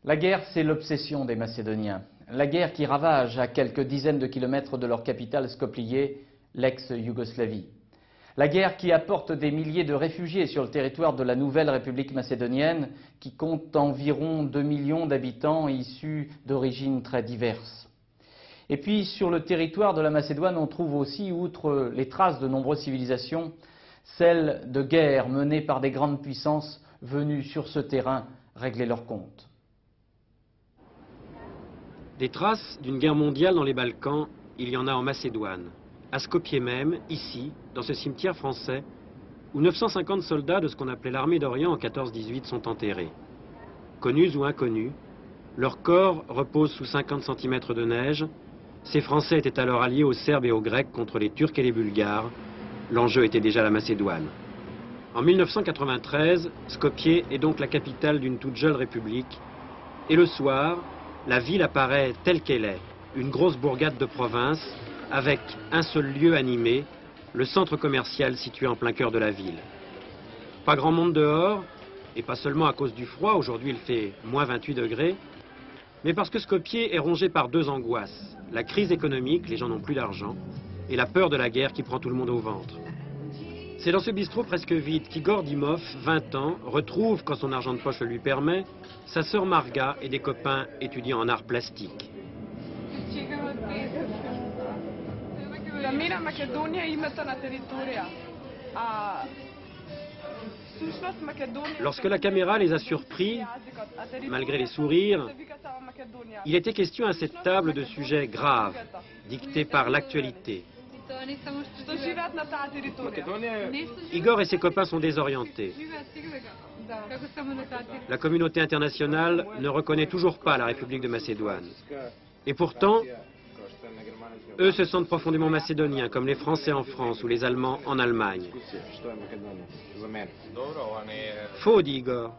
La guerre, c'est l'obsession des Macédoniens. La guerre qui ravage à quelques dizaines de kilomètres de leur capitale Skopje, l'ex-Yougoslavie. La guerre qui apporte des milliers de réfugiés sur le territoire de la nouvelle République macédonienne, qui compte environ 2 millions d'habitants issus d'origines très diverses. Et puis, sur le territoire de la Macédoine, on trouve aussi, outre les traces de nombreuses civilisations, celles de guerres menées par des grandes puissances venues sur ce terrain régler leurs comptes. Des traces d'une guerre mondiale dans les Balkans, il y en a en Macédoine. À Skopje même, ici, dans ce cimetière français, où 950 soldats de ce qu'on appelait l'armée d'Orient en 14-18 sont enterrés. Connus ou inconnus, leurs corps reposent sous 50 cm de neige. Ces Français étaient alors alliés aux Serbes et aux Grecs contre les Turcs et les Bulgares. L'enjeu était déjà la Macédoine. En 1993, Skopje est donc la capitale d'une toute jeune république. Et le soir, la ville apparaît telle qu'elle est, une grosse bourgade de province, avec un seul lieu animé, le centre commercial situé en plein cœur de la ville. Pas grand monde dehors, et pas seulement à cause du froid, aujourd'hui il fait moins 28 degrés, mais parce que Skopje est rongé par deux angoisses, la crise économique, les gens n'ont plus d'argent, et la peur de la guerre qui prend tout le monde au ventre. C'est dans ce bistrot presque vide qu'Igor Dimov, 20 ans, retrouve, quand son argent de poche le lui permet, sa sœur Marga et des copains étudiant en arts plastiques. Lorsque la caméra les a surpris, malgré les sourires, il était question à cette table de sujets graves, dictés par l'actualité. Igor et ses copains sont désorientés. La communauté internationale ne reconnaît toujours pas la République de Macédoine. Et pourtant, eux se sentent profondément macédoniens, comme les Français en France ou les Allemands en Allemagne. Faux, dit Igor.